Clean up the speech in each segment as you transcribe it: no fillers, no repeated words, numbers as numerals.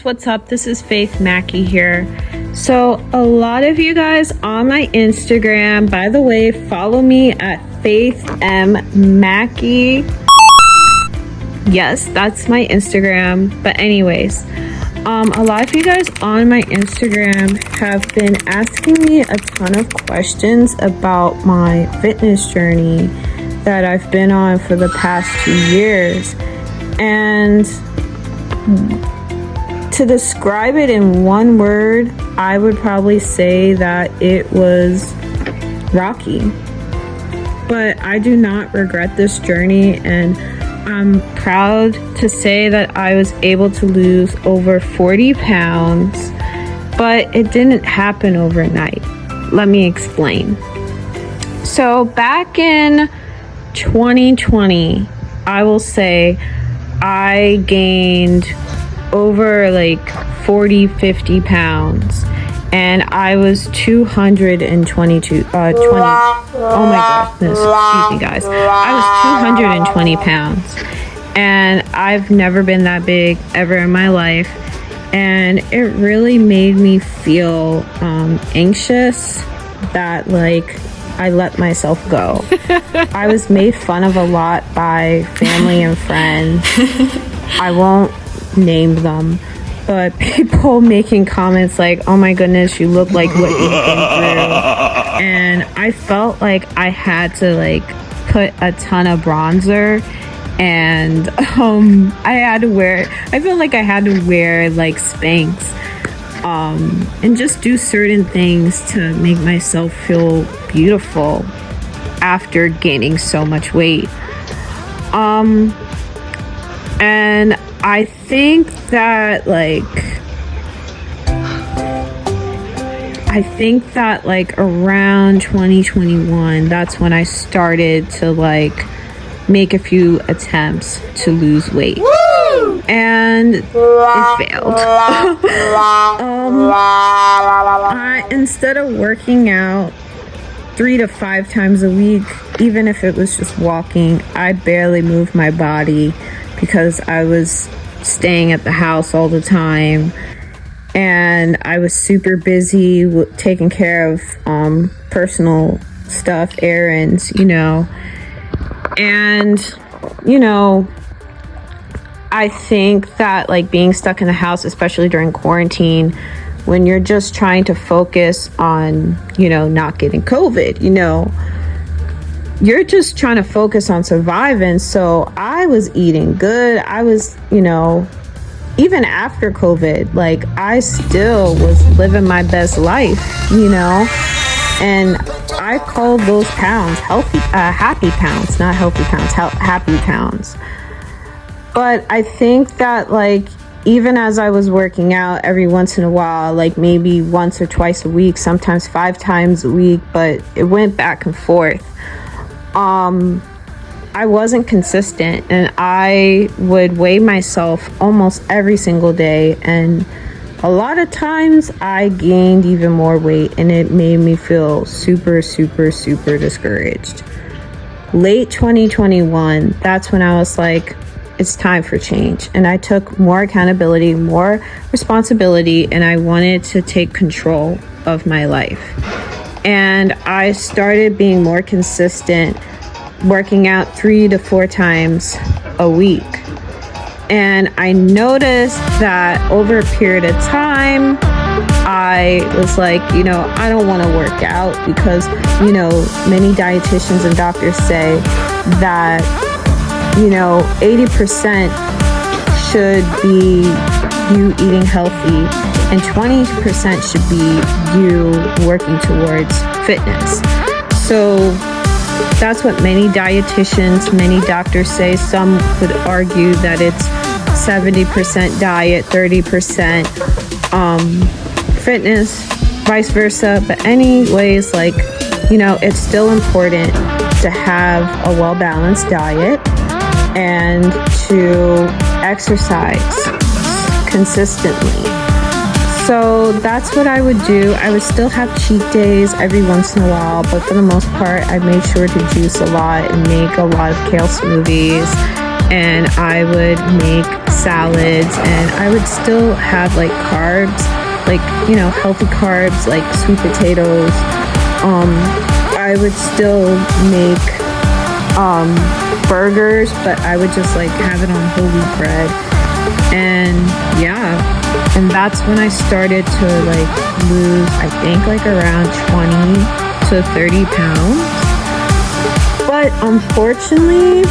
guys, what's up? This is Faith Mackey here. So a lot of you guys on my Instagram, by the way, follow me at Faith M Mackey. Yes, that's my Instagram. But anyways, a lot of you guys on my Instagram have been asking me a ton of questions about my fitness journey that I've been on for the past 2 years. And to describe it in one word, I would probably say that it was rocky. But I do not regret this journey, and I'm proud to say that I was able to lose over 40 pounds, but it didn't happen overnight. Let me explain. So back in 2020, I will say I gained over like 50 pounds, and I was 222 oh my goodness, excuse me guys, I was 220 pounds, and I've never been that big ever in my life, and it really made me feel anxious that like I let myself go. I was made fun of a lot by family and friends. I won't name them, but people making comments like, oh my goodness, you look like what you've been through. And I felt like I had to like put a ton of bronzer, and I felt like I had to wear like Spanx, and just do certain things to make myself feel beautiful after gaining so much weight. And I think that around 2021, that's when I started to like make a few attempts to lose weight. Woo! And it failed. Instead of working out 3 to 5 times a week, even if it was just walking, I barely moved my body because I was staying at the house all the time, and I was super busy taking care of personal stuff, errands, and I think that like being stuck in the house, especially during quarantine, when you're just trying to focus on not getting COVID, you're just trying to focus on surviving. So I was eating good. I was, even after COVID, like I still was living my best life, and I called those pounds happy pounds, not healthy pounds, happy pounds. But I think that like, even as I was working out every once in a while, like maybe once or twice a week, sometimes 5 times a week, but it went back and forth. I wasn't consistent, and I would weigh myself almost every single day, and a lot of times I gained even more weight, and it made me feel super, super, super discouraged. Late 2021, that's when I was like, it's time for change, and I took more accountability, more responsibility, and I wanted to take control of my life. And I started being more consistent, working out 3 to 4 times a week. And I noticed that over a period of time, I was like, I don't want to work out because, many dietitians and doctors say that, 80% should be you eating healthy, and 20% should be you working towards fitness. So that's what many dietitians, many doctors say. Some would argue that it's 70% diet, 30% fitness, vice versa. But anyways, like, it's still important to have a well-balanced diet and to exercise consistently. So that's what I would do. I would still have cheat days every once in a while, but for the most part, I made sure to juice a lot and make a lot of kale smoothies and I would make salads, and I would still have like carbs, like, you know, healthy carbs like sweet potatoes. I would still make burgers, but I would just like have it on whole wheat bread. And yeah, and that's when I started to like lose, I think, like around 20 to 30 pounds. But unfortunately,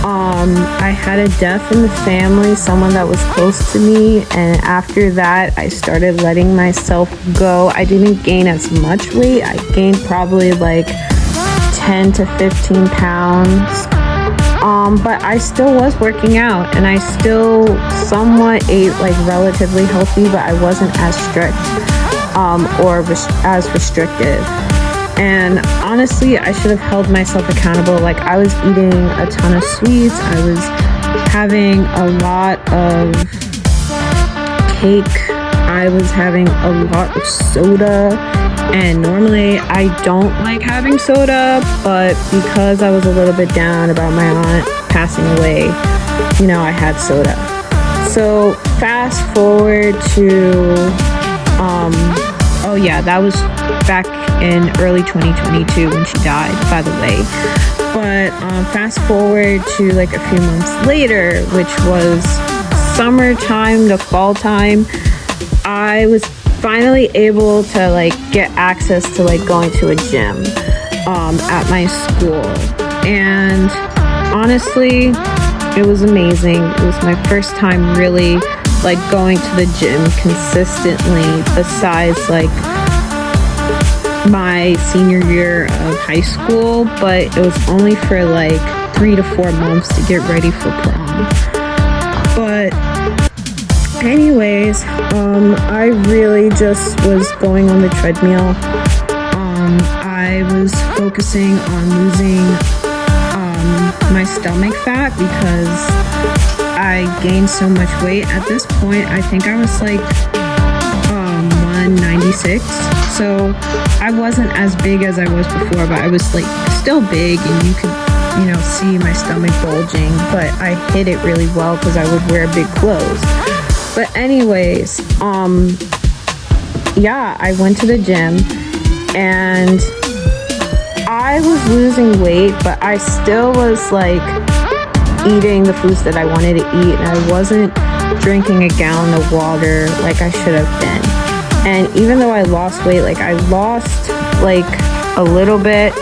I had a death in the family, someone that was close to me, and after that I started letting myself go. I didn't gain as much weight. I gained probably like 10 to 15 pounds. But I still was working out, and I still somewhat ate like relatively healthy, but I wasn't as strict or as restrictive. And honestly, I should have held myself accountable. Like, I was eating a ton of sweets. I was having a lot of cake. I was having a lot of soda. And normally I don't like having soda, but because I was a little bit down about my aunt passing away, you know, I had soda. So fast forward to, oh yeah, that was back in early 2022 when she died, by the way. But fast forward to like a few months later, which was summertime to fall time, I was finally able to like get access to like going to a gym at my school. And honestly, it was amazing. It was my first time really like going to the gym consistently, besides like my senior year of high school, but it was only for like 3 to 4 months to get ready for prom. But anyways, I really just was going on the treadmill. I was focusing on losing my stomach fat because I gained so much weight. At this point, I think I was like 196. So I wasn't as big as I was before, but I was like still big, and you could, you know, see my stomach bulging, but I hid it really well because I would wear big clothes. But anyways, yeah, I went to the gym and I was losing weight, but I still was like eating the foods that I wanted to eat, and I wasn't drinking a gallon of water like I should have been. And even though I lost weight, like I lost like a little bit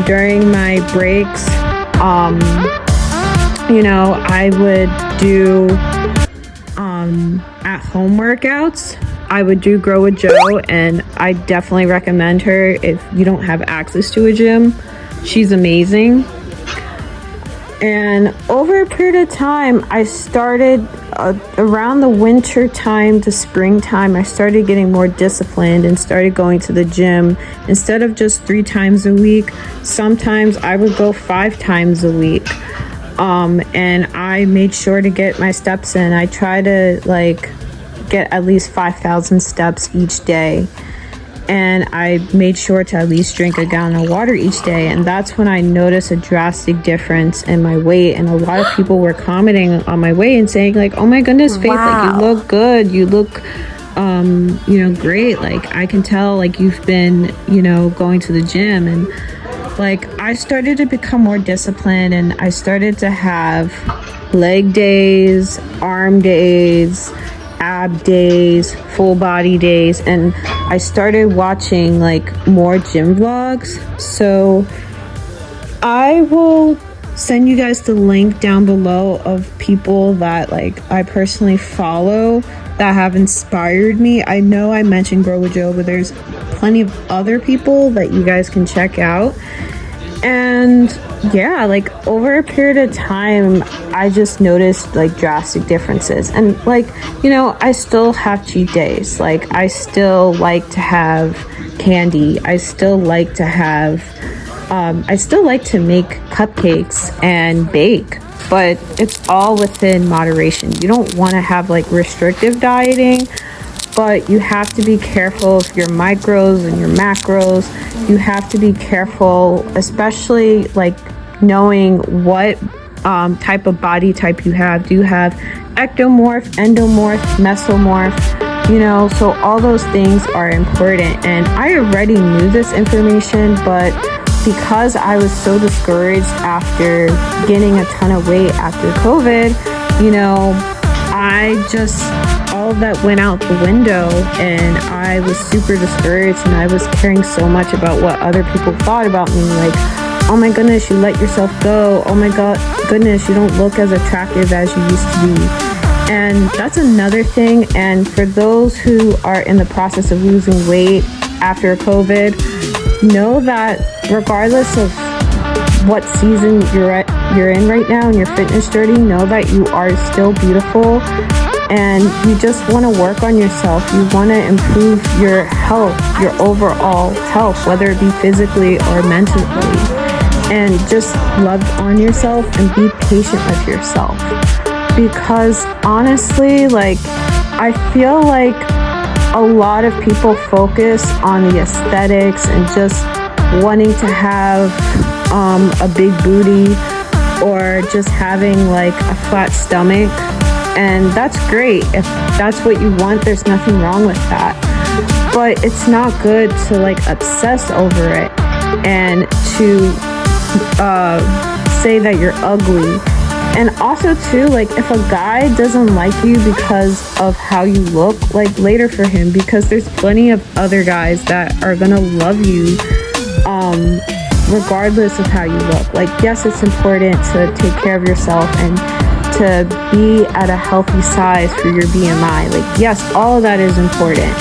during my breaks. You know, I would do at home workouts. I would do Grow with Joe, and I definitely recommend her if you don't have access to a gym. She's amazing. And over a period of time, I started around the winter time to springtime, I started getting more disciplined and started going to the gym. Instead of just 3 times a week, sometimes I would go 5 times a week. And I made sure to get my steps in. I try to like get at least 5,000 steps each day. And I made sure to at least drink a gallon of water each day. And that's when I noticed a drastic difference in my weight. And a lot of people were commenting on my weight and saying like, oh my goodness, Faith, like you look good. You look, you know, great. Like I can tell like you've been, you know, going to the gym. And like I started to become more disciplined, and I started to have leg days, arm days, ab days, full body days, and I started watching like more gym vlogs. So I will send you guys the link down below of people that like I personally follow that have inspired me. I know I mentioned Grow with Joe, but there's plenty of other people that you guys can check out. And yeah, like over a period of time, I just noticed like drastic differences. And like, you know, I still have cheat days. Like I still like to have candy. I still like to have, I still like to make cupcakes and bake, but it's all within moderation. You don't want to have like restrictive dieting, but you have to be careful of your micros and your macros. You have to be careful, especially like knowing what type of body type you have. Do you have ectomorph, endomorph, mesomorph? So all those things are important. And I already knew this information, but because I was so discouraged after gaining a ton of weight after COVID, all of that went out the window, and I was super discouraged, and I was caring so much about what other people thought about me. Like, oh my goodness, you let yourself go. Oh my goodness, you don't look as attractive as you used to be. And that's another thing. And for those who are in the process of losing weight after COVID, know that regardless of what season you're in right now in your fitness journey, know that you are still beautiful, and you just want to work on yourself. You want to improve your health, your overall health, whether it be physically or mentally, and just love on yourself and be patient with yourself. Because honestly, I feel like a lot of people focus on the aesthetics and just wanting to have a big booty, or just having a flat stomach. And that's great. If that's what you want, there's nothing wrong with that. But it's not good to obsess over it and to say that you're ugly. And also too, if a guy doesn't like you because of how you look, later for him, because there's plenty of other guys that are gonna love you regardless of how you look. Yes, it's important to take care of yourself and to be at a healthy size for your BMI. Yes, all of that is important.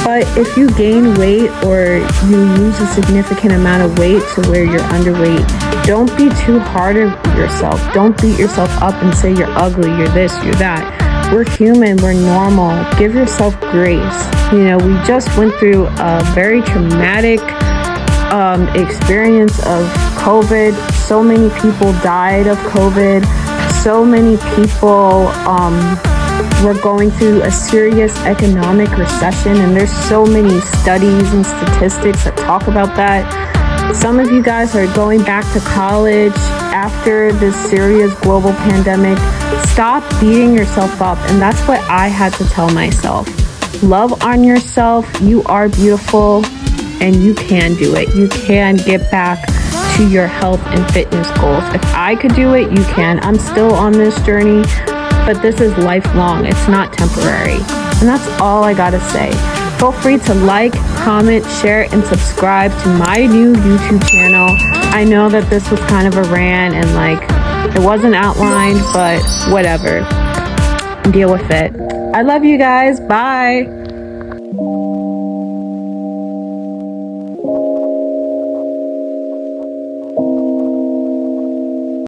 But if you gain weight or you lose a significant amount of weight to where you're underweight, don't be too hard on yourself. Don't beat yourself up and say you're ugly, you're this, you're that. We're human, we're normal. Give yourself grace. We just went through a very traumatic experience of COVID. So many people died of COVID. So many people we're going through a serious economic recession, and there's so many studies and statistics that talk about that. Some of you guys are going back to college after this serious global pandemic. Stop beating yourself up, and that's what I had to tell myself. Love on yourself. You are beautiful, and you can do it. You can get back to your health and fitness goals. If I could do it, you can. I'm still on this journey, but this is lifelong. It's not temporary. And that's all I gotta say. Feel free to like, comment, share, and subscribe to my new YouTube channel. I know that this was kind of a rant and it wasn't outlined, but whatever. Deal with it. I love you guys. Bye.